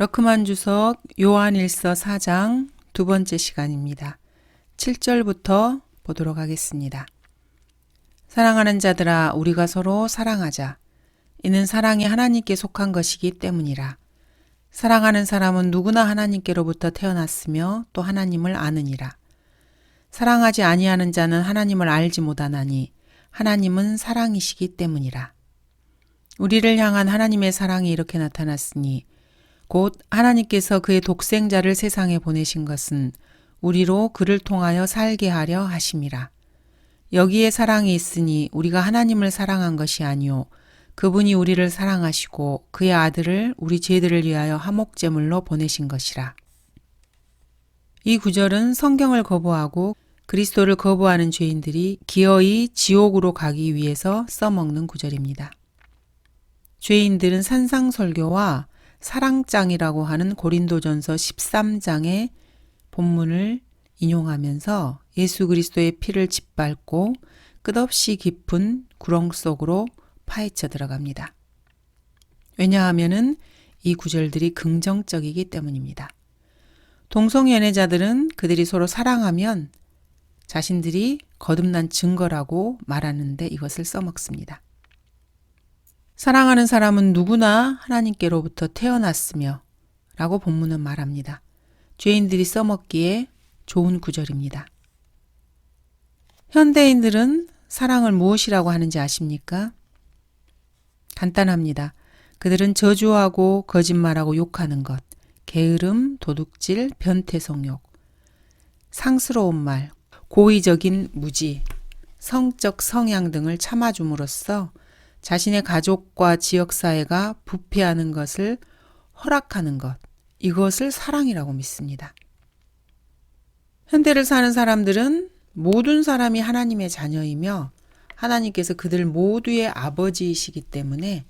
러크만 주석 요한일서 4장 두 번째 시간입니다. 7절부터 보도록 하겠습니다. 사랑하는 자들아, 우리가 서로 사랑하자. 이는 사랑이 하나님께 속한 것이기 때문이라. 사랑하는 사람은 누구나 하나님께로부터 태어났으며 또 하나님을 아느니라. 사랑하지 아니하는 자는 하나님을 알지 못하나니 하나님은 사랑이시기 때문이라. 우리를 향한 하나님의 사랑이 이렇게 나타났으니 곧 하나님께서 그의 독생자를 세상에 보내신 것은 우리로 그를 통하여 살게 하려 하심이라. 여기에 사랑이 있으니 우리가 하나님을 사랑한 것이 아니요 그분이 우리를 사랑하시고 그의 아들을 우리 죄들을 위하여 화목제물로 보내신 것이라. 이 구절은 성경을 거부하고 그리스도를 거부하는 죄인들이 기어이 지옥으로 가기 위해서 써먹는 구절입니다. 죄인들은 산상설교와 사랑장이라고 하는 고린도전서 13장의 본문을 인용하면서 예수 그리스도의 피를 짓밟고 끝없이 깊은 구렁 속으로 파헤쳐 들어갑니다. 왜냐하면 이 구절들이 긍정적이기 때문입니다. 동성연애자들은 그들이 서로 사랑하면 자신들이 거듭난 증거라고 말하는데 이것을 써먹습니다. 사랑하는 사람은 누구나 하나님께로부터 태어났으며 라고 본문은 말합니다. 죄인들이 써먹기에 좋은 구절입니다. 현대인들은 사랑을 무엇이라고 하는지 아십니까? 간단합니다. 그들은 저주하고 거짓말하고 욕하는 것, 게으름, 도둑질, 변태성욕, 상스러운 말, 고의적인 무지, 성적 성향 등을 참아줌으로써 자신의 가족과 지역사회가 부패하는 것을 허락하는 것, 이것을 사랑이라고 믿습니다. 현대를 사는 사람들은 모든 사람이 하나님의 자녀이며 하나님께서 그들 모두의 아버지이시기 때문에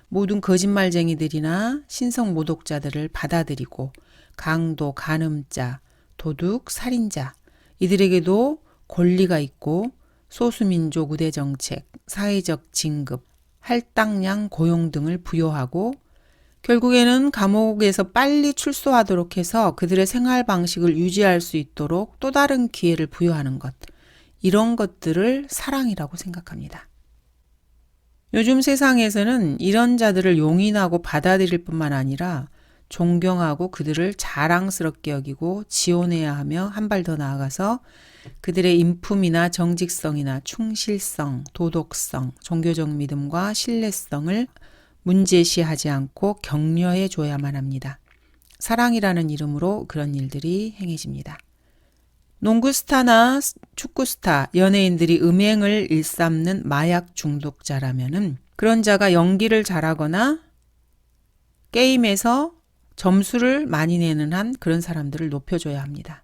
모든 거짓말쟁이들이나 신성모독자들을 받아들이고 강도, 간음자, 도둑, 살인자, 이들에게도 권리가 있고 소수민족 의대정책, 사회적 진급, 할당량 고용 등을 부여하고 결국에는 감옥에서 빨리 출소하도록 해서 그들의 생활 방식을 유지할 수 있도록 또 다른 기회를 부여하는 것, 이런 것들을 사랑이라고 생각합니다. 요즘 세상에서는 이런 자들을 용인하고 받아들일 뿐만 아니라 존경하고 그들을 자랑스럽게 여기고 지원해야 하며 한 발 더 나아가서 그들의 인품이나 정직성이나 충실성, 도덕성, 종교적 믿음과 신뢰성을 문제시하지 않고 격려해 줘야만 합니다. 사랑이라는 이름으로 그런 일들이 행해집니다. 농구스타나 축구스타, 연예인들이 음행을 일삼는 마약 중독자라면은 그런 자가 연기를 잘하거나 게임에서 점수를 많이 내는 한 그런 사람들을 높여줘야 합니다.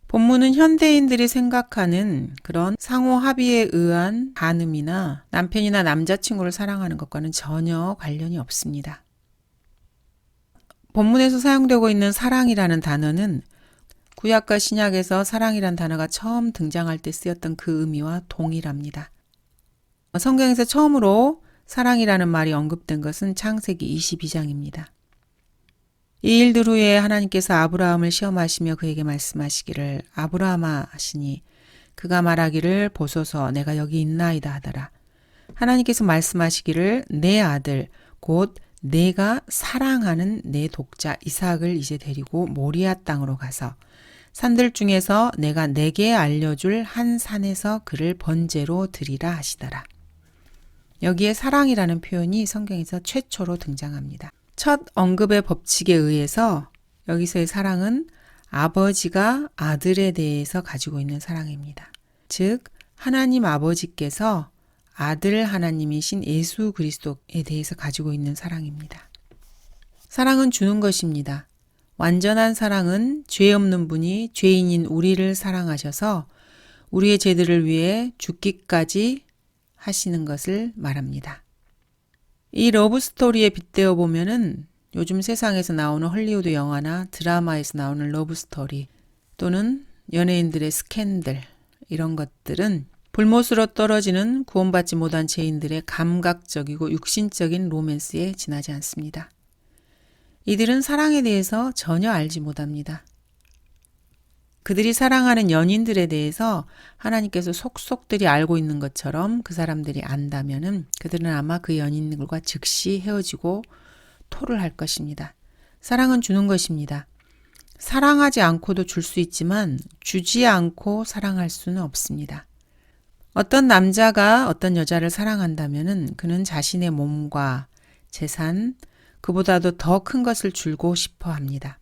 본문은 현대인들이 생각하는 그런 상호 합의에 의한 간음이나 남편이나 남자친구를 사랑하는 것과는 전혀 관련이 없습니다. 본문에서 사용되고 있는 사랑이라는 단어는 구약과 신약에서 사랑이란 단어가 처음 등장할 때 쓰였던 그 의미와 동일합니다. 성경에서 처음으로 사랑이라는 말이 언급된 것은 창세기 22장입니다. 이 일들 후에 하나님께서 아브라함을 시험하시며 그에게 말씀하시기를 아브라함아 하시니 그가 말하기를 보소서 내가 여기 있나이다 하더라. 하나님께서 말씀하시기를 내 아들 곧 내가 사랑하는 내 독자 이삭을 이제 데리고 모리아 땅으로 가서 산들 중에서 내가 내게 알려줄 한 산에서 그를 번제로 드리라 하시더라. 여기에 사랑이라는 표현이 성경에서 최초로 등장합니다. 첫 언급의 법칙에 의해서 여기서의 사랑은 아버지가 아들에 대해서 가지고 있는 사랑입니다. 즉 하나님 아버지께서 아들 하나님이신 예수 그리스도에 대해서 가지고 있는 사랑입니다. 사랑은 주는 것입니다. 완전한 사랑은 죄 없는 분이 죄인인 우리를 사랑하셔서 우리의 죄들을 위해 죽기까지 하시는 것을 말합니다. 이 러브스토리에 빗대어 보면은 요즘 세상에서 나오는 헐리우드 영화나 드라마에서 나오는 러브스토리 또는 연예인들의 스캔들 이런 것들은 불못으로 떨어지는 구원받지 못한 죄인들의 감각적이고 육신적인 로맨스에 지나지 않습니다. 이들은 사랑에 대해서 전혀 알지 못합니다. 그들이 사랑하는 연인들에 대해서 하나님께서 속속들이 알고 있는 것처럼 그 사람들이 안다면은 그들은 아마 그 연인들과 즉시 헤어지고 토를 할 것입니다. 사랑은 주는 것입니다. 사랑하지 않고도 줄 수 있지만 주지 않고 사랑할 수는 없습니다. 어떤 남자가 어떤 여자를 사랑한다면은 그는 자신의 몸과 재산, 그보다도 더 큰 것을 주고 싶어 합니다.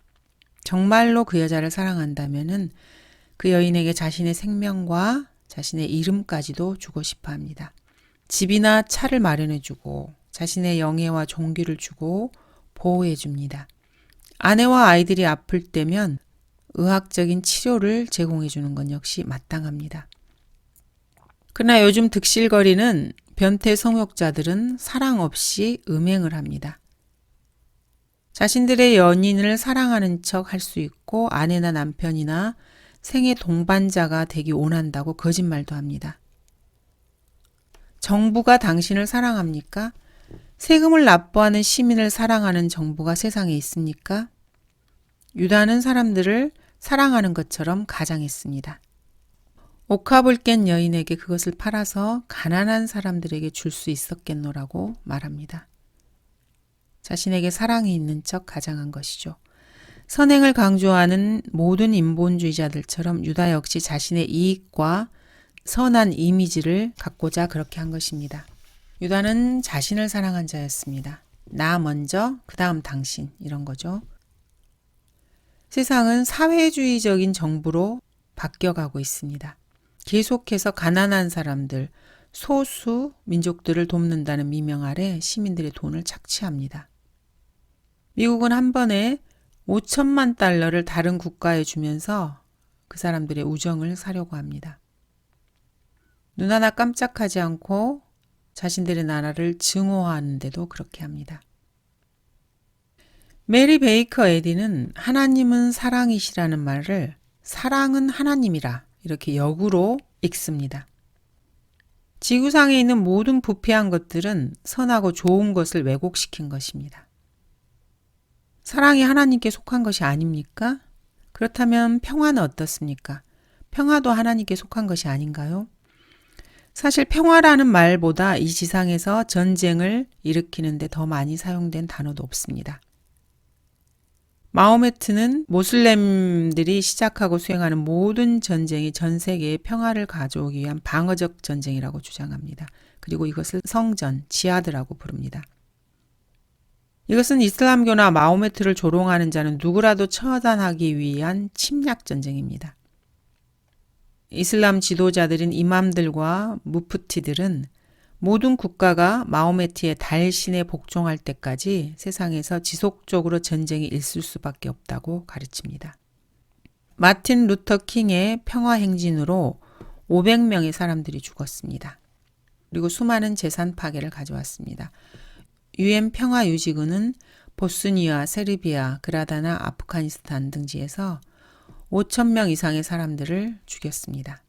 정말로 그 여자를 사랑한다면은 그 여인에게 자신의 생명과 자신의 이름까지도 주고 싶어 합니다. 집이나 차를 마련해 주고 자신의 영예와 종기를 주고 보호해 줍니다. 아내와 아이들이 아플 때면 의학적인 치료를 제공해 주는 건 역시 마땅합니다. 그러나 요즘 득실거리는 변태 성욕자들은 사랑 없이 음행을 합니다. 자신들의 연인을 사랑하는 척 할 수 있고 아내나 남편이나 생애 동반자가 되기 원한다고 거짓말도 합니다. 정부가 당신을 사랑합니까? 세금을 납부하는 시민을 사랑하는 정부가 세상에 있습니까? 유다는 사람들을 사랑하는 것처럼 가장했습니다. 옥합을 깬 여인에게 그것을 팔아서 가난한 사람들에게 줄 수 있었겠노라고 말합니다. 자신에게 사랑이 있는 척 가장한 것이죠. 선행을 강조하는 모든 인본주의자들처럼 유다 역시 자신의 이익과 선한 이미지를 갖고자 그렇게 한 것입니다. 유다는 자신을 사랑한 자였습니다. 나 먼저, 그 다음 당신, 이런 거죠. 세상은 사회주의적인 정부로 바뀌어가고 있습니다. 계속해서 가난한 사람들, 소수 민족들을 돕는다는 미명 아래 시민들의 돈을 착취합니다. 미국은 한 번에 5천만 달러를 다른 국가에 주면서 그 사람들의 우정을 사려고 합니다. 눈 하나 깜짝하지 않고 자신들의 나라를 증오하는데도 그렇게 합니다. 메리 베이커 에디는 하나님은 사랑이시라는 말을 사랑은 하나님이라 이렇게 역으로 읽습니다. 지구상에 있는 모든 부패한 것들은 선하고 좋은 것을 왜곡시킨 것입니다. 사랑이 하나님께 속한 것이 아닙니까? 그렇다면 평화는 어떻습니까? 평화도 하나님께 속한 것이 아닌가요? 사실 평화라는 말보다 이 지상에서 전쟁을 일으키는데 더 많이 사용된 단어도 없습니다. 마호메트는 모슬렘들이 시작하고 수행하는 모든 전쟁이 전 세계에 평화를 가져오기 위한 방어적 전쟁이라고 주장합니다. 그리고 이것을 성전, 지하드라고 부릅니다. 이것은 이슬람교나 마호메트를 조롱하는 자는 누구라도 처단하기 위한 침략 전쟁입니다. 이슬람 지도자들인 이맘들과 무프티들은 모든 국가가 마호메트의 달신에 복종할 때까지 세상에서 지속적으로 전쟁이 있을 수밖에 없다고 가르칩니다. 마틴 루터 킹의 평화 행진으로 500명의 사람들이 죽었습니다. 그리고 수많은 재산 파괴를 가져왔습니다. UN 평화유지군은 보스니아, 세르비아, 그라다나, 아프가니스탄 등지에서 5,000명 이상의 사람들을 죽였습니다.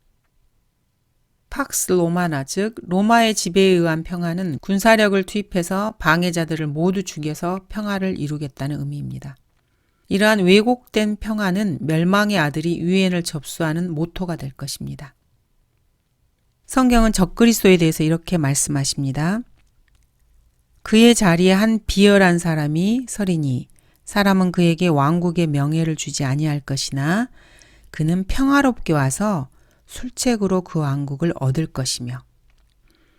팍스 로마나, 즉 로마의 지배에 의한 평화는 군사력을 투입해서 방해자들을 모두 죽여서 평화를 이루겠다는 의미입니다. 이러한 왜곡된 평화는 멸망의 아들이 유엔을 접수하는 모토가 될 것입니다. 성경은 적그리스도에 대해서 이렇게 말씀하십니다. 그의 자리에 한 비열한 사람이 서리니 사람은 그에게 왕국의 명예를 주지 아니할 것이나 그는 평화롭게 와서 술책으로 그 왕국을 얻을 것이며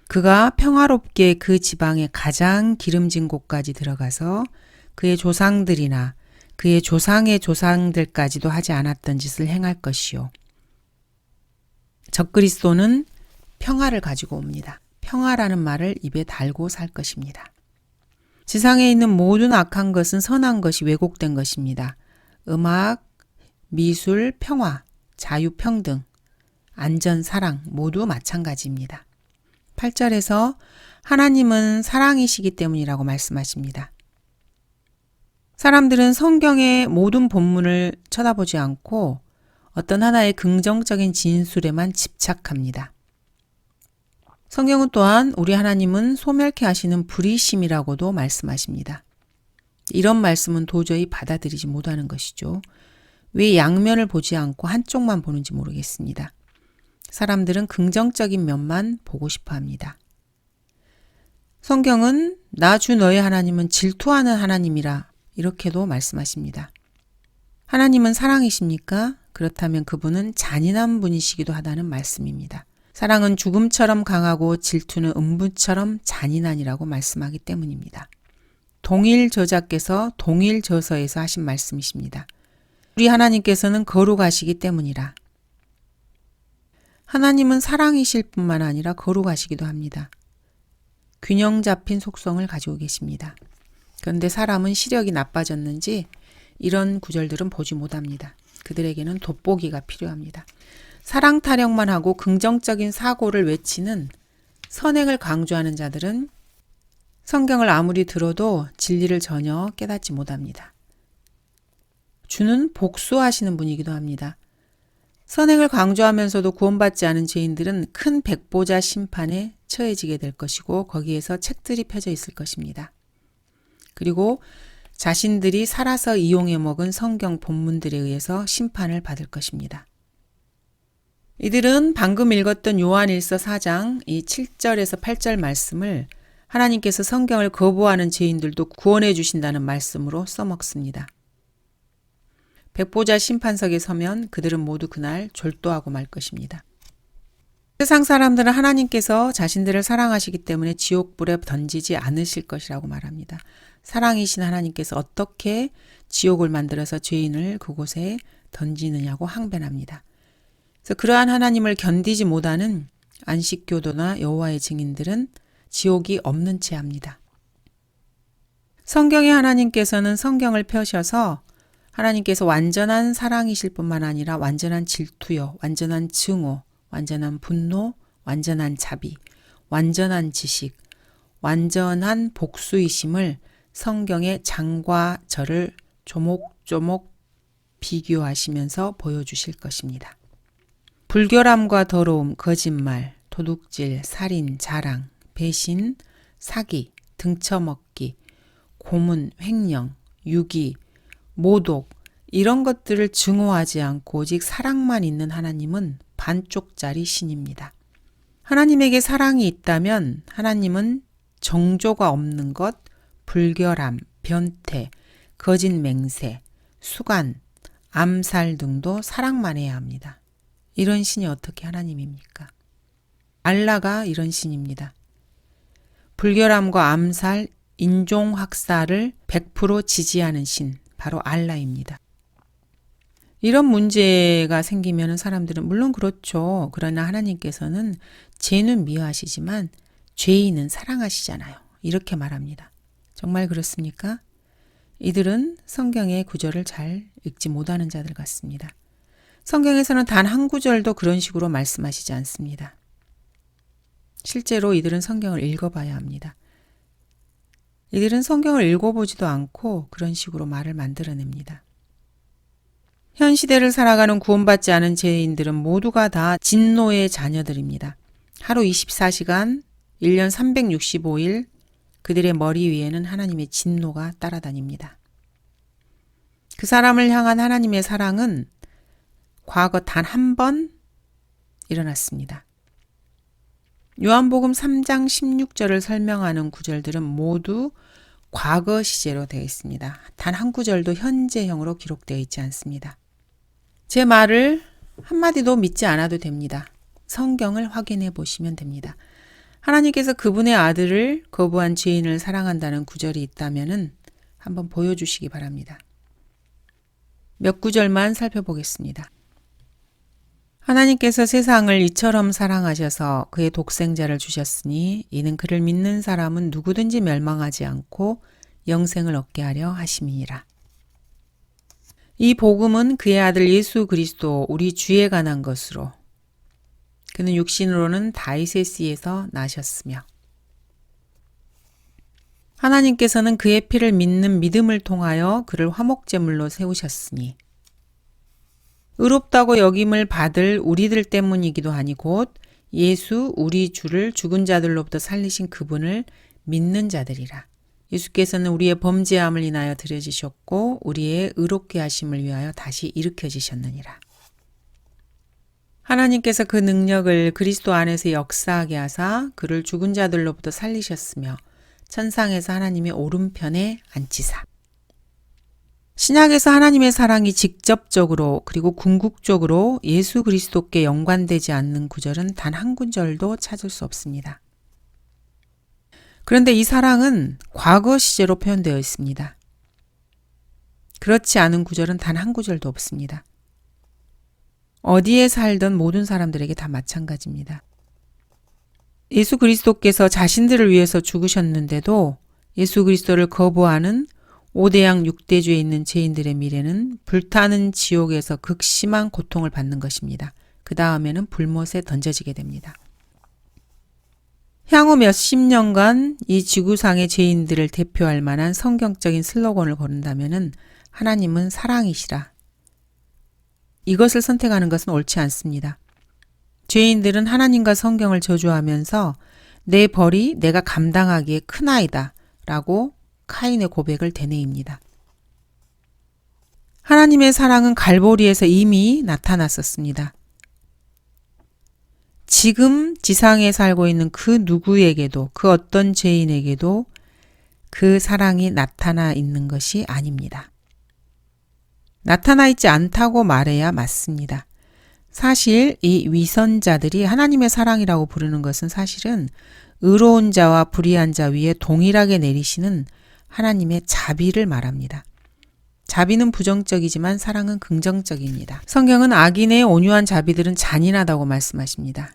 그가 평화롭게 그 지방의 가장 기름진 곳까지 들어가서 그의 조상들이나 그의 조상의 조상들까지도 하지 않았던 짓을 행할 것이요. 적그리스도는 평화를 가지고 옵니다. 평화라는 말을 입에 달고 살 것입니다. 지상에 있는 모든 악한 것은 선한 것이 왜곡된 것입니다. 음악, 미술, 평화, 자유, 평등, 안전, 사랑 모두 마찬가지입니다. 8절에서 하나님은 사랑이시기 때문이라고 말씀하십니다. 사람들은 성경의 모든 본문을 쳐다보지 않고 어떤 하나의 긍정적인 진술에만 집착합니다. 성경은 또한 우리 하나님은 소멸케 하시는 불의심이라고도 말씀하십니다. 이런 말씀은 도저히 받아들이지 못하는 것이죠. 왜 양면을 보지 않고 한쪽만 보는지 모르겠습니다. 사람들은 긍정적인 면만 보고 싶어 합니다. 성경은 나 주 너의 하나님은 질투하는 하나님이라 이렇게도 말씀하십니다. 하나님은 사랑이십니까? 그렇다면 그분은 잔인한 분이시기도 하다는 말씀입니다. 사랑은 죽음처럼 강하고 질투는 음부처럼 잔인하니라고 말씀하기 때문입니다. 동일 저자께서 동일 저서에서 하신 말씀이십니다. 우리 하나님께서는 거룩하시기 때문이라. 하나님은 사랑이실 뿐만 아니라 거룩하시기도 합니다. 균형 잡힌 속성을 가지고 계십니다. 그런데 사람은 시력이 나빠졌는지 이런 구절들은 보지 못합니다. 그들에게는 돋보기가 필요합니다. 사랑 타령만 하고 긍정적인 사고를 외치는 선행을 강조하는 자들은 성경을 아무리 들어도 진리를 전혀 깨닫지 못합니다. 주는 복수하시는 분이기도 합니다. 선행을 강조하면서도 구원받지 않은 죄인들은 큰 백보자 심판에 처해지게 될 것이고 거기에서 책들이 펴져 있을 것입니다. 그리고 자신들이 살아서 이용해 먹은 성경 본문들에 의해서 심판을 받을 것입니다. 이들은 방금 읽었던 요한일서 4장 이 7절에서 8절 말씀을 하나님께서 성경을 거부하는 죄인들도 구원해 주신다는 말씀으로 써먹습니다. 백보자 심판석에 서면 그들은 모두 그날 졸도하고 말 것입니다. 세상 사람들은 하나님께서 자신들을 사랑하시기 때문에 지옥불에 던지지 않으실 것이라고 말합니다. 사랑이신 하나님께서 어떻게 지옥을 만들어서 죄인을 그곳에 던지느냐고 항변합니다. 그래서 그러한 하나님을 견디지 못하는 안식교도나 여호와의 증인들은 지옥이 없는 채 합니다. 성경의 하나님께서는 성경을 펴셔서 하나님께서 완전한 사랑이실 뿐만 아니라 완전한 질투요, 완전한 증오, 완전한 분노, 완전한 자비, 완전한 지식, 완전한 복수이심을 성경의 장과 절을 조목조목 비교하시면서 보여주실 것입니다. 불결함과 더러움, 거짓말, 도둑질, 살인, 자랑, 배신, 사기, 등쳐먹기, 고문, 횡령, 유기, 모독 이런 것들을 증오하지 않고 오직 사랑만 있는 하나님은 반쪽짜리 신입니다. 하나님에게 사랑이 있다면 하나님은 정조가 없는 것, 불결함, 변태, 거짓 맹세, 수간, 암살 등도 사랑만 해야 합니다. 이런 신이 어떻게 하나님입니까? 알라가 이런 신입니다. 불결함과 암살, 인종학살을 100% 지지하는 신, 바로 알라입니다. 이런 문제가 생기면 사람들은 물론 그렇죠. 그러나 하나님께서는 죄는 미워하시지만 죄인은 사랑하시잖아요. 이렇게 말합니다. 정말 그렇습니까? 이들은 성경의 구절을 잘 읽지 못하는 자들 같습니다. 성경에서는 단 한 구절도 그런 식으로 말씀하시지 않습니다. 실제로 이들은 성경을 읽어봐야 합니다. 이들은 성경을 읽어보지도 않고 그런 식으로 말을 만들어냅니다. 현 시대를 살아가는 구원받지 않은 죄인들은 모두가 다 진노의 자녀들입니다. 하루 24시간, 1년 365일 그들의 머리 위에는 하나님의 진노가 따라다닙니다. 그 사람을 향한 하나님의 사랑은 과거 단 한 번 일어났습니다. 요한복음 3장 16절을 설명하는 구절들은 모두 과거 시제로 되어 있습니다. 단 한 구절도 현재형으로 기록되어 있지 않습니다. 제 말을 한마디도 믿지 않아도 됩니다. 성경을 확인해 보시면 됩니다. 하나님께서 그분의 아들을 거부한 죄인을 사랑한다는 구절이 있다면 한번 보여주시기 바랍니다. 몇 구절만 살펴보겠습니다. 하나님께서 세상을 이처럼 사랑하셔서 그의 독생자를 주셨으니 이는 그를 믿는 사람은 누구든지 멸망하지 않고 영생을 얻게 하려 하심이니라. 이 복음은 그의 아들 예수 그리스도 우리 주에 관한 것으로 그는 육신으로는 다윗의 씨에서 나셨으며 하나님께서는 그의 피를 믿는 믿음을 통하여 그를 화목제물로 세우셨으니 의롭다고 여김을 받을 우리들 때문이기도 하니 곧 예수 우리 주를 죽은 자들로부터 살리신 그분을 믿는 자들이라. 예수께서는 우리의 범죄함을 인하여 들여지셨고 우리의 의롭게 하심을 위하여 다시 일으켜지셨느니라. 하나님께서 그 능력을 그리스도 안에서 역사하게 하사 그를 죽은 자들로부터 살리셨으며 천상에서 하나님의 오른편에 앉히사. 신약에서 하나님의 사랑이 직접적으로 그리고 궁극적으로 예수 그리스도께 연관되지 않는 구절은 단 한 구절도 찾을 수 없습니다. 그런데 이 사랑은 과거 시제로 표현되어 있습니다. 그렇지 않은 구절은 단 한 구절도 없습니다. 어디에 살던 모든 사람들에게 다 마찬가지입니다. 예수 그리스도께서 자신들을 위해서 죽으셨는데도 예수 그리스도를 거부하는 5대양 6대주에 있는 죄인들의 미래는 불타는 지옥에서 극심한 고통을 받는 것입니다. 그 다음에는 불못에 던져지게 됩니다. 향후 몇십 년간 이 지구상의 죄인들을 대표할 만한 성경적인 슬로건을 거른다면 하나님은 사랑이시라. 이것을 선택하는 것은 옳지 않습니다. 죄인들은 하나님과 성경을 저주하면서 내 벌이 내가 감당하기에 크나이다 라고 카인의 고백을 되뇌입니다. 하나님의 사랑은 갈보리에서 이미 나타났었습니다. 지금 지상에 살고 있는 그 누구에게도 그 어떤 죄인에게도 그 사랑이 나타나 있는 것이 아닙니다. 나타나 있지 않다고 말해야 맞습니다. 사실 이 위선자들이 하나님의 사랑이라고 부르는 것은 사실은 의로운 자와 불의한 자 위에 동일하게 내리시는 하나님의 자비를 말합니다. 자비는 부정적이지만 사랑은 긍정적입니다. 성경은 악인의 온유한 자비들은 잔인하다고 말씀하십니다.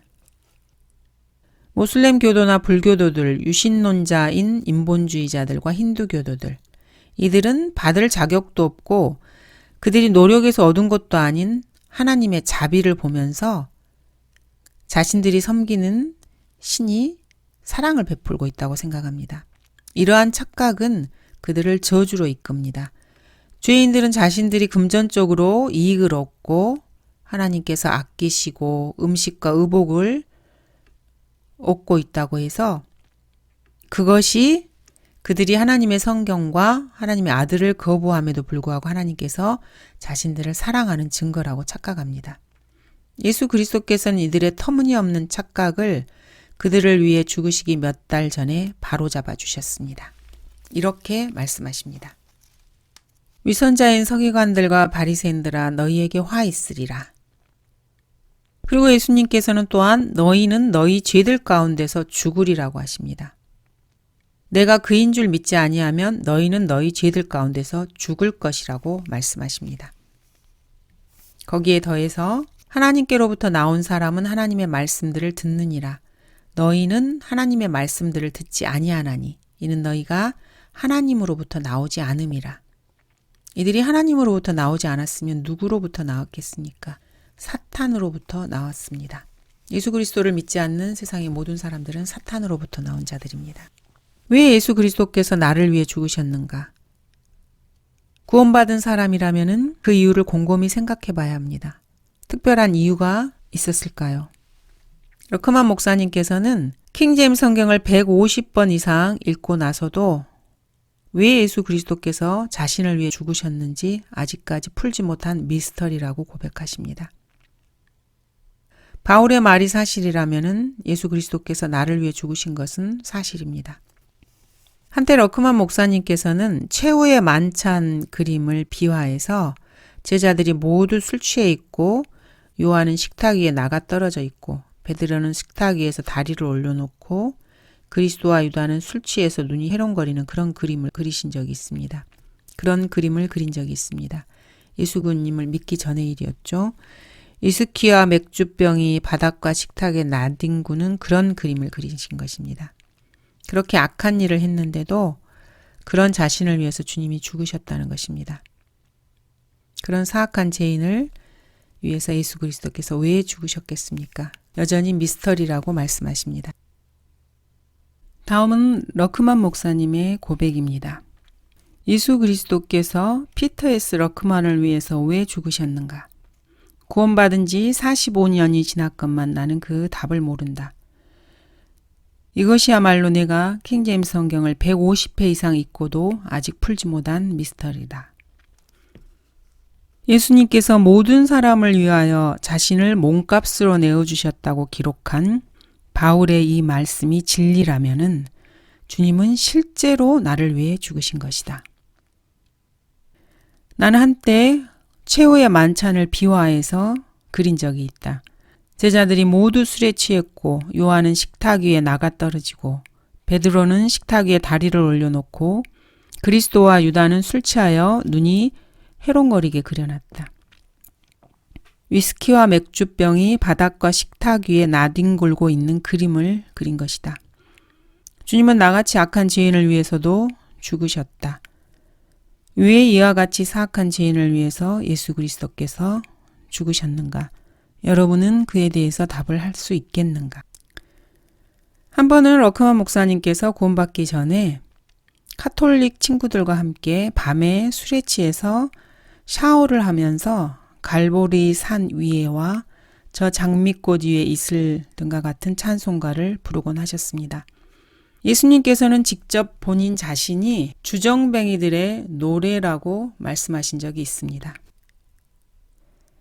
모슬렘 교도나 불교도들, 유신론자인 인본주의자들과 힌두교도들, 이들은 받을 자격도 없고 그들이 노력해서 얻은 것도 아닌 하나님의 자비를 보면서 자신들이 섬기는 신이 사랑을 베풀고 있다고 생각합니다. 이러한 착각은 그들을 저주로 이끕니다. 죄인들은 자신들이 금전적으로 이익을 얻고 하나님께서 아끼시고 음식과 의복을 얻고 있다고 해서 그것이 그들이 하나님의 성경과 하나님의 아들을 거부함에도 불구하고 하나님께서 자신들을 사랑하는 증거라고 착각합니다. 예수 그리스도께서는 이들의 터무니없는 착각을 그들을 위해 죽으시기 몇 달 전에 바로잡아 주셨습니다. 이렇게 말씀하십니다. 위선자인 서기관들과 바리새인들아 너희에게 화 있으리라. 그리고 예수님께서는 또한 너희는 너희 죄들 가운데서 죽으리라고 하십니다. 내가 그인 줄 믿지 아니하면 너희는 너희 죄들 가운데서 죽을 것이라고 말씀하십니다. 거기에 더해서 하나님께로부터 나온 사람은 하나님의 말씀들을 듣느니라. 너희는 하나님의 말씀들을 듣지 아니하나니 이는 너희가 하나님으로부터 나오지 않음이라. 이들이 하나님으로부터 나오지 않았으면 누구로부터 나왔겠습니까? 사탄으로부터 나왔습니다. 예수 그리스도를 믿지 않는 세상의 모든 사람들은 사탄으로부터 나온 자들입니다. 왜 예수 그리스도께서 나를 위해 죽으셨는가? 구원받은 사람이라면 그 이유를 곰곰이 생각해 봐야 합니다. 특별한 이유가 있었을까요? 러크만 목사님께서는 킹제임스 성경을 150번 이상 읽고 나서도 왜 예수 그리스도께서 자신을 위해 죽으셨는지 아직까지 풀지 못한 미스터리라고 고백하십니다. 바울의 말이 사실이라면 예수 그리스도께서 나를 위해 죽으신 것은 사실입니다. 한때 러크만 목사님께서는 최후의 만찬 그림을 비화해서 제자들이 모두 술 취해 있고 요한은 식탁 위에 나가 떨어져 있고 베드로는 식탁 위에서 다리를 올려놓고 그리스도와 유다는 술 취해서 눈이 해롱거리는 그런 그림을 그리신 적이 있습니다. 그런 그림을 그린 적이 있습니다. 예수님을 믿기 전의 일이었죠. 위스키와 맥주병이 바닥과 식탁에 나뒹구는 그런 그림을 그리신 것입니다. 그렇게 악한 일을 했는데도 그런 자신을 위해서 주님이 죽으셨다는 것입니다. 그런 사악한 죄인을 위해서 예수 그리스도께서 왜 죽으셨겠습니까? 여전히 미스터리라고 말씀하십니다. 다음은 러크만 목사님의 고백입니다. 예수 그리스도께서 피터 S. 러크만을 위해서 왜 죽으셨는가? 구원받은 지 45년이 지났건만 나는 그 답을 모른다. 이것이야말로 내가 킹제임스 성경을 150회 이상 읽고도 아직 풀지 못한 미스터리다. 예수님께서 모든 사람을 위하여 자신을 몸값으로 내어주셨다고 기록한 바울의 이 말씀이 진리라면은 주님은 실제로 나를 위해 죽으신 것이다. 나는 한때 최후의 만찬을 비화해서 그린 적이 있다. 제자들이 모두 술에 취했고 요한은 식탁 위에 나가 떨어지고 베드로는 식탁 위에 다리를 올려놓고 그리스도와 유다는 술 취하여 눈이 해롱거리게 그려놨다. 위스키와 맥주병이 바닥과 식탁 위에 나뒹굴고 있는 그림을 그린 것이다. 주님은 나같이 악한 죄인을 위해서도 죽으셨다. 왜 이와 같이 사악한 죄인을 위해서 예수 그리스도께서 죽으셨는가? 여러분은 그에 대해서 답을 할 수 있겠는가? 한 번은 러크만 목사님께서 구원받기 전에 카톨릭 친구들과 함께 밤에 술에 취해서 샤워를 하면서 갈보리 산 위에와 저 장미꽃 위에 있을 등과 같은 찬송가를 부르곤 하셨습니다. 예수님께서는 직접 본인 자신이 주정뱅이들의 노래라고 말씀하신 적이 있습니다.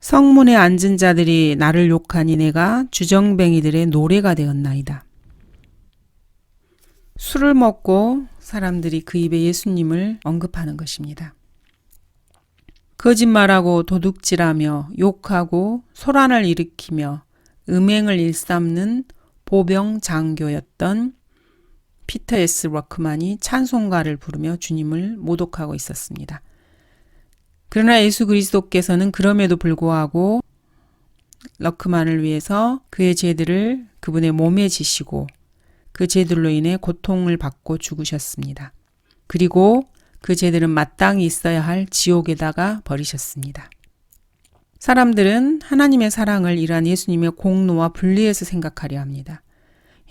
성문에 앉은 자들이 나를 욕하니 내가 주정뱅이들의 노래가 되었나이다. 술을 먹고 사람들이 그 입에 예수님을 언급하는 것입니다. 거짓말하고 도둑질하며 욕하고 소란을 일으키며 음행을 일삼는 보병 장교였던 피터 S. 러크만이 찬송가를 부르며 주님을 모독하고 있었습니다. 그러나 예수 그리스도께서는 그럼에도 불구하고 러크만을 위해서 그의 죄들을 그분의 몸에 지시고 그 죄들로 인해 고통을 받고 죽으셨습니다. 그리고 그 죄들은 마땅히 있어야 할 지옥에다가 버리셨습니다. 사람들은 하나님의 사랑을 이러한 예수님의 공로와 분리해서 생각하려 합니다.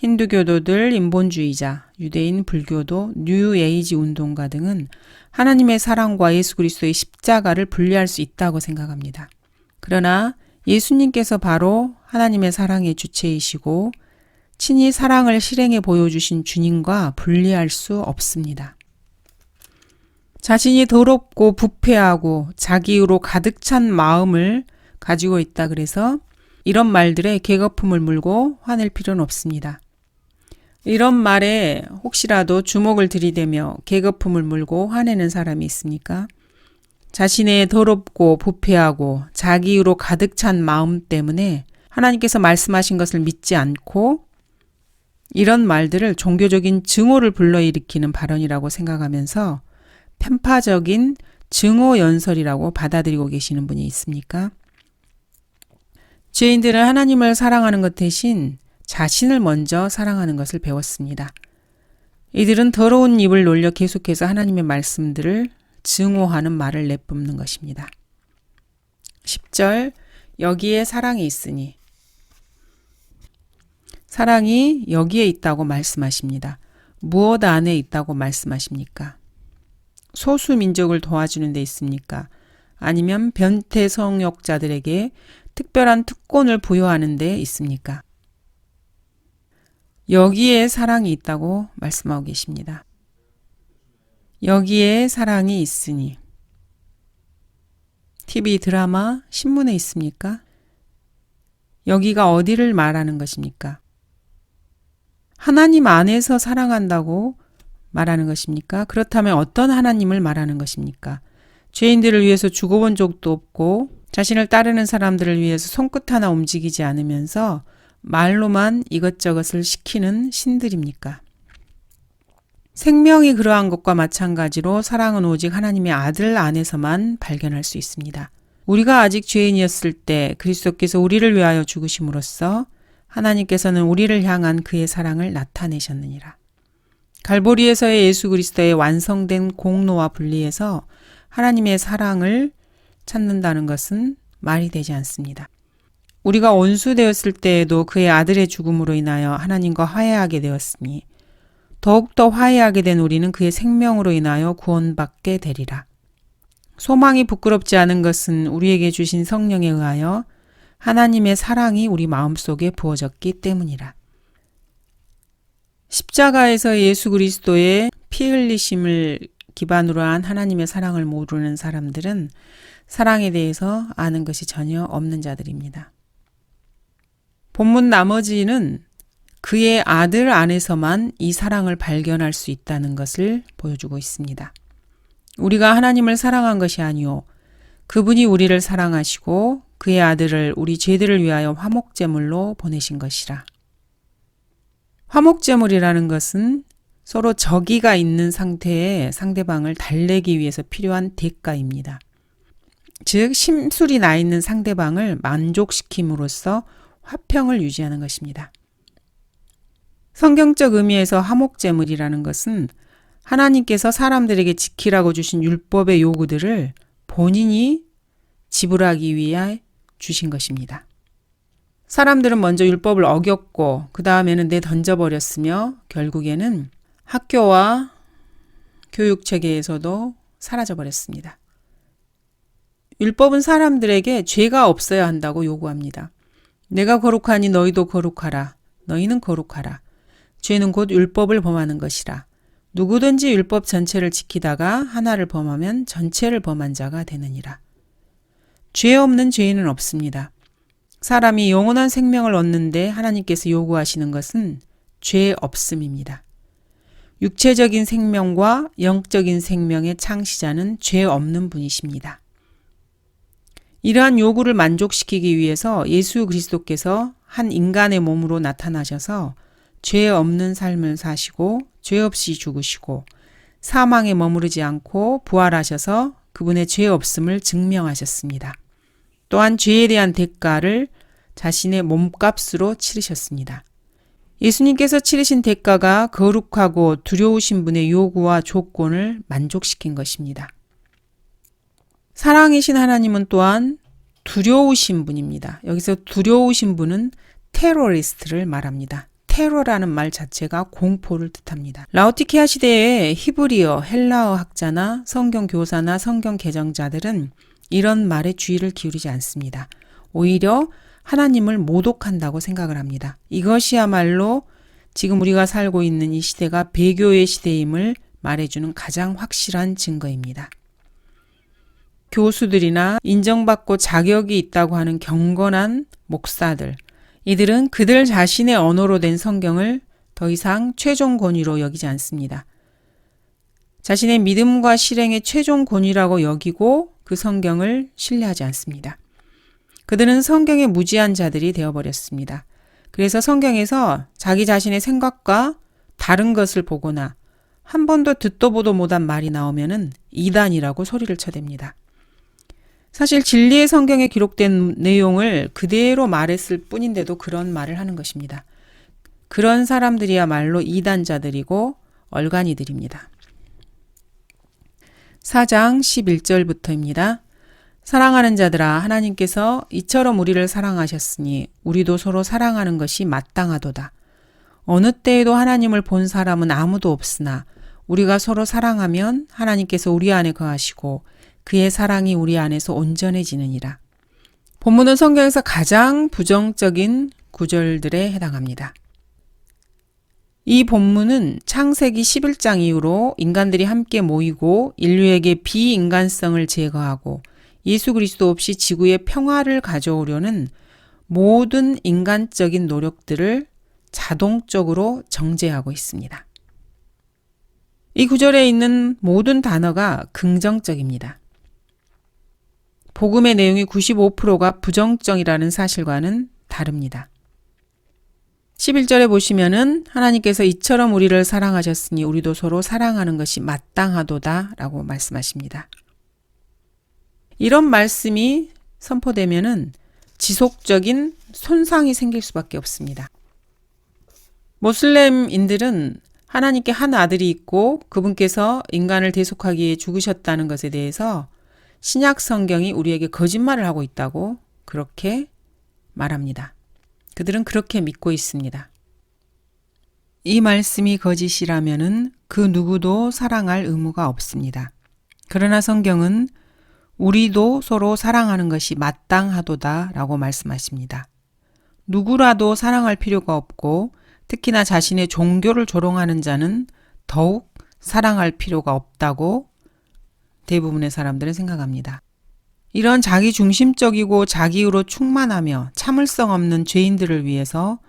힌두교도들, 인본주의자, 유대인, 불교도, 뉴에이지 운동가 등은 하나님의 사랑과 예수 그리스도의 십자가를 분리할 수 있다고 생각합니다. 그러나 예수님께서 바로 하나님의 사랑의 주체이시고 친히 사랑을 실행해 보여주신 주님과 분리할 수 없습니다. 자신이 더럽고 부패하고 자기의로 가득 찬 마음을 가지고 있다 그래서 이런 말들에 계거품을 물고 화낼 필요는 없습니다. 이런 말에 혹시라도 주목을 들이대며 계거품을 물고 화내는 사람이 있습니까? 자신의 더럽고 부패하고 자기의로 가득 찬 마음 때문에 하나님께서 말씀하신 것을 믿지 않고 이런 말들을 종교적인 증오를 불러일으키는 발언이라고 생각하면서 편파적인 증오 연설이라고 받아들이고 계시는 분이 있습니까? 죄인들은 하나님을 사랑하는 것 대신 자신을 먼저 사랑하는 것을 배웠습니다. 이들은 더러운 입을 놀려 계속해서 하나님의 말씀들을 증오하는 말을 내뿜는 것입니다. 10절 여기에 사랑이 있으니 사랑이 여기에 있다고 말씀하십니다. 무엇 안에 있다고 말씀하십니까? 소수 민족을 도와주는 데 있습니까? 아니면 변태 성욕자들에게 특별한 특권을 부여하는 데 있습니까? 여기에 사랑이 있다고 말씀하고 계십니다. 여기에 사랑이 있으니 TV, 드라마, 신문에 있습니까? 여기가 어디를 말하는 것입니까? 하나님 안에서 사랑한다고 말하는 것입니까? 그렇다면 어떤 하나님을 말하는 것입니까? 죄인들을 위해서 죽어본 적도 없고 자신을 따르는 사람들을 위해서 손끝 하나 움직이지 않으면서 말로만 이것저것을 시키는 신들입니까? 생명이 그러한 것과 마찬가지로 사랑은 오직 하나님의 아들 안에서만 발견할 수 있습니다. 우리가 아직 죄인이었을 때 그리스도께서 우리를 위하여 죽으심으로써 하나님께서는 우리를 향한 그의 사랑을 나타내셨느니라. 갈보리에서의 예수 그리스도의 완성된 공로와 분리해서 하나님의 사랑을 찾는다는 것은 말이 되지 않습니다. 우리가 원수되었을 때에도 그의 아들의 죽음으로 인하여 하나님과 화해하게 되었으니 더욱더 화해하게 된 우리는 그의 생명으로 인하여 구원받게 되리라. 소망이 부끄럽지 않은 것은 우리에게 주신 성령에 의하여 하나님의 사랑이 우리 마음속에 부어졌기 때문이라. 십자가에서 예수 그리스도의 피 흘리심을 기반으로 한 하나님의 사랑을 모르는 사람들은 사랑에 대해서 아는 것이 전혀 없는 자들입니다. 본문 나머지는 그의 아들 안에서만 이 사랑을 발견할 수 있다는 것을 보여주고 있습니다. 우리가 하나님을 사랑한 것이 아니요 그분이 우리를 사랑하시고 그의 아들을 우리 죄들을 위하여 화목제물로 보내신 것이라. 화목제물이라는 것은 서로 적의가 있는 상태의 상대방을 달래기 위해서 필요한 대가입니다. 즉 심술이 나 있는 상대방을 만족시킴으로써 화평을 유지하는 것입니다. 성경적 의미에서 화목제물이라는 것은 하나님께서 사람들에게 지키라고 주신 율법의 요구들을 본인이 지불하기 위해 주신 것입니다. 사람들은 먼저 율법을 어겼고 그 다음에는 내던져버렸으며 결국에는 학교와 교육체계에서도 사라져버렸습니다. 율법은 사람들에게 죄가 없어야 한다고 요구합니다. 내가 거룩하니 너희도 거룩하라. 너희는 거룩하라. 죄는 곧 율법을 범하는 것이라. 누구든지 율법 전체를 지키다가 하나를 범하면 전체를 범한 자가 되느니라. 죄 없는 죄인은 없습니다. 사람이 영원한 생명을 얻는데 하나님께서 요구하시는 것은 죄 없음입니다. 육체적인 생명과 영적인 생명의 창시자는 죄 없는 분이십니다. 이러한 요구를 만족시키기 위해서 예수 그리스도께서 한 인간의 몸으로 나타나셔서 죄 없는 삶을 사시고 죄 없이 죽으시고 사망에 머무르지 않고 부활하셔서 그분의 죄 없음을 증명하셨습니다. 또한 죄에 대한 대가를 자신의 몸값으로 치르셨습니다. 예수님께서 치르신 대가가 거룩하고 두려우신 분의 요구와 조건을 만족시킨 것입니다. 사랑이신 하나님은 또한 두려우신 분입니다. 여기서 두려우신 분은 테러리스트를 말합니다. 테러라는 말 자체가 공포를 뜻합니다. 라오디케아 시대의 히브리어, 헬라어 학자나 성경 교사나 성경 개정자들은 이런 말에 주의를 기울이지 않습니다. 오히려 하나님을 모독한다고 생각을 합니다. 이것이야말로 지금 우리가 살고 있는 이 시대가 배교의 시대임을 말해주는 가장 확실한 증거입니다. 교수들이나 인정받고 자격이 있다고 하는 경건한 목사들, 이들은 그들 자신의 언어로 된 성경을 더 이상 최종 권위로 여기지 않습니다. 자신의 믿음과 실행의 최종 권위라고 여기고 그 성경을 신뢰하지 않습니다. 그들은 성경의 무지한 자들이 되어버렸습니다. 그래서 성경에서 자기 자신의 생각과 다른 것을 보거나 한 번도 듣도 보도 못한 말이 나오면은 이단이라고 소리를 쳐댑니다. 사실 진리의 성경에 기록된 내용을 그대로 말했을 뿐인데도 그런 말을 하는 것입니다. 그런 사람들이야말로 이단자들이고 얼간이들입니다. 4장 11절부터입니다. 사랑하는 자들아, 하나님께서 이처럼 우리를 사랑하셨으니 우리도 서로 사랑하는 것이 마땅하도다. 어느 때에도 하나님을 본 사람은 아무도 없으나 우리가 서로 사랑하면 하나님께서 우리 안에 거하시고 그의 사랑이 우리 안에서 온전해지느니라. 본문은 성경에서 가장 부정적인 구절들에 해당합니다. 이 본문은 창세기 11장 이후로 인간들이 함께 모이고 인류에게 비인간성을 제거하고 예수 그리스도 없이 지구에 평화를 가져오려는 모든 인간적인 노력들을 자동적으로 정죄하고 있습니다. 이 구절에 있는 모든 단어가 긍정적입니다. 복음의 내용이 95%가 부정적이라는 사실과는 다릅니다. 11절에 보시면은 하나님께서 이처럼 우리를 사랑하셨으니 우리도 서로 사랑하는 것이 마땅하도다 라고 말씀하십니다. 이런 말씀이 선포되면은 지속적인 손상이 생길 수밖에 없습니다. 모슬렘인들은 하나님께 한 아들이 있고 그분께서 인간을 대속하기 위해 죽으셨다는 것에 대해서 신약 성경이 우리에게 거짓말을 하고 있다고 그렇게 말합니다. 그들은 그렇게 믿고 있습니다. 이 말씀이 거짓이라면은 그 누구도 사랑할 의무가 없습니다. 그러나 성경은 우리도 서로 사랑하는 것이 마땅하도다 라고 말씀하십니다. 누구라도 사랑할 필요가 없고 특히나 자신의 종교를 조롱하는 자는 더욱 사랑할 필요가 없다고 대부분의 사람들은 생각합니다. 이런 자기중심적이고 자기의로 충만하며 참을성 없는 죄인들을 위해서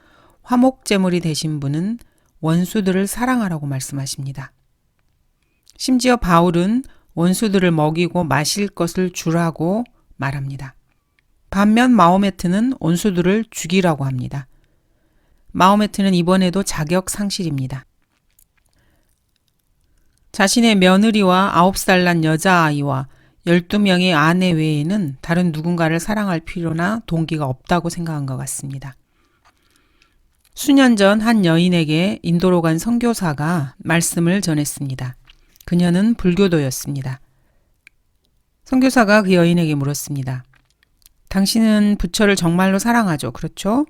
화목제물이 되신 분은 원수들을 사랑하라고 말씀하십니다. 심지어 바울은 원수들을 먹이고 마실 것을 주라고 말합니다. 반면 마호메트는 원수들을 죽이라고 합니다. 마호메트는 이번에도 자격 상실입니다. 자신의 며느리와 9살 난 여자아이와 12명의 아내 외에는 다른 누군가를 사랑할 필요나 동기가 없다고 생각한 것 같습니다. 수년 전 한 여인에게 인도로 간 선교사가 말씀을 전했습니다. 그녀는 불교도였습니다. 선교사가 그 여인에게 물었습니다. 당신은 부처를 정말로 사랑하죠? 그렇죠?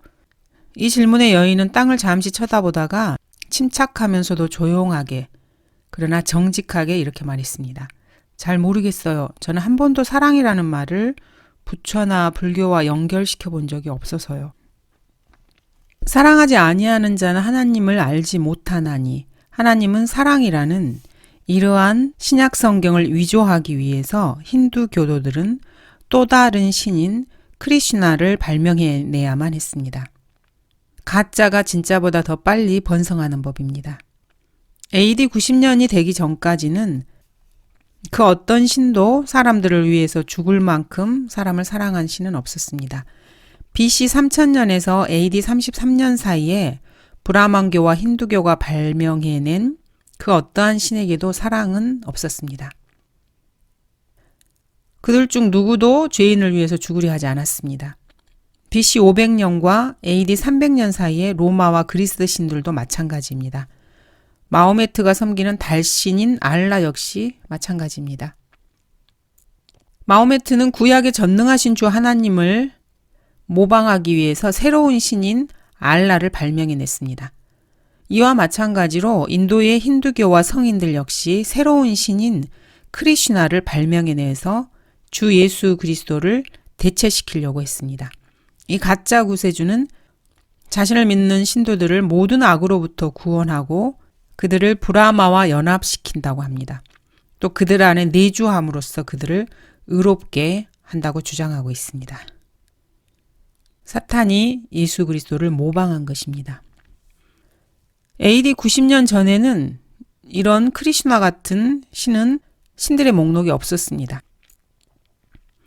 이 질문에 여인은 땅을 잠시 쳐다보다가 침착하면서도 조용하게 그러나 정직하게 이렇게 말했습니다. 잘 모르겠어요. 저는 한 번도 사랑이라는 말을 부처나 불교와 연결시켜 본 적이 없어서요. 사랑하지 아니하는 자는 하나님을 알지 못하나니 하나님은 사랑이라는 이러한 신약 성경을 위조하기 위해서 힌두 교도들은 또 다른 신인 크리슈나를 발명해내야만 했습니다. 가짜가 진짜보다 더 빨리 번성하는 법입니다. AD 90년이 되기 전까지는 그 어떤 신도 사람들을 위해서 죽을 만큼 사람을 사랑한 신은 없었습니다. BC 3000년에서 AD 33년 사이에 브라만교와 힌두교가 발명해낸 그 어떠한 신에게도 사랑은 없었습니다. 그들 중 누구도 죄인을 위해서 죽으려 하지 않았습니다. BC 500년과 AD 300년 사이에 로마와 그리스 신들도 마찬가지입니다. 마호메트가 섬기는 달신인 알라 역시 마찬가지입니다. 마호메트는 구약의 전능하신 주 하나님을 모방하기 위해서 새로운 신인 알라를 발명해냈습니다. 이와 마찬가지로 인도의 힌두교와 성인들 역시 새로운 신인 크리슈나를 발명해내서 주 예수 그리스도를 대체시키려고 했습니다. 이 가짜 구세주는 자신을 믿는 신도들을 모든 악으로부터 구원하고 그들을 브라마와 연합시킨다고 합니다. 또 그들 안에 내주함으로써 그들을 의롭게 한다고 주장하고 있습니다. 사탄이 예수 그리스도를 모방한 것입니다. AD 90년 전에는 이런 크리슈나 같은 신은 신들의 목록이 없었습니다.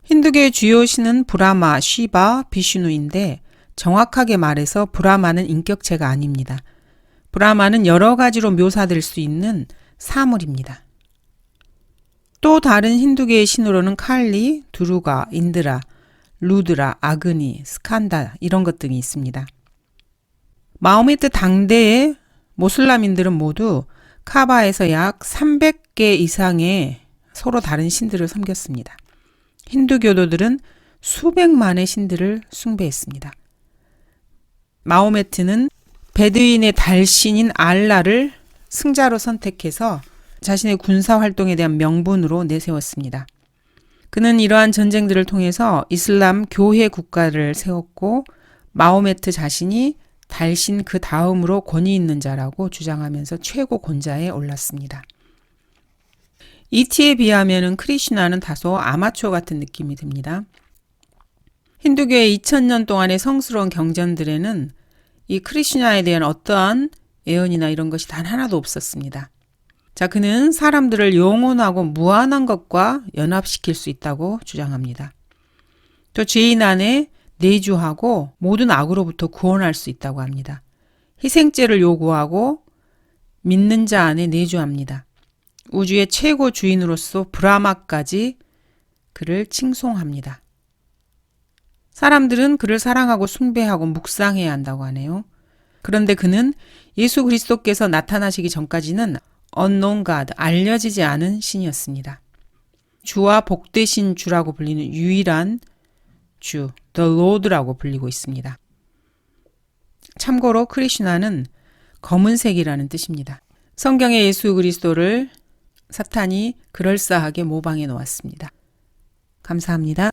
힌두교의 주요 신은 브라마, 쉬바, 비슈누인데 정확하게 말해서 브라마는 인격체가 아닙니다. 브라마는 여러 가지로 묘사될 수 있는 사물입니다. 또 다른 힌두교의 신으로는 칼리, 두루가, 인드라, 루드라, 아그니, 스칸다 이런 것 등이 있습니다. 마호메트 당대의 모슬라민들은 모두 카바에서 약 300개 이상의 서로 다른 신들을 섬겼습니다. 힌두교도들은 수백만의 신들을 숭배했습니다. 마호메트는 베두인의 달신인 알라를 승자로 선택해서 자신의 군사 활동에 대한 명분으로 내세웠습니다. 그는 이러한 전쟁들을 통해서 이슬람 교회 국가를 세웠고 마호메트 자신이 달신 그 다음으로 권위 있는 자라고 주장하면서 최고 권좌에 올랐습니다. 이티에 비하면 크리슈나는 다소 아마추어 같은 느낌이 듭니다. 힌두교의 2000년 동안의 성스러운 경전들에는 이 크리슈나에 대한 어떠한 예언이나 이런 것이 단 하나도 없었습니다. 자, 그는 사람들을 영원하고 무한한 것과 연합시킬 수 있다고 주장합니다. 또 죄인 안에 내주하고 모든 악으로부터 구원할 수 있다고 합니다. 희생제를 요구하고 믿는 자 안에 내주합니다. 우주의 최고 주인으로서 브라마까지 그를 칭송합니다. 사람들은 그를 사랑하고 숭배하고 묵상해야 한다고 하네요. 그런데 그는 예수 그리스도께서 나타나시기 전까지는 unknown God, 알려지지 않은 신이었습니다. 주와 복되신 주라고 불리는 유일한 주, The Lord라고 불리고 있습니다. 참고로 크리슈나는 검은색이라는 뜻입니다. 성경의 예수 그리스도를 사탄이 그럴싸하게 모방해 놓았습니다. 감사합니다.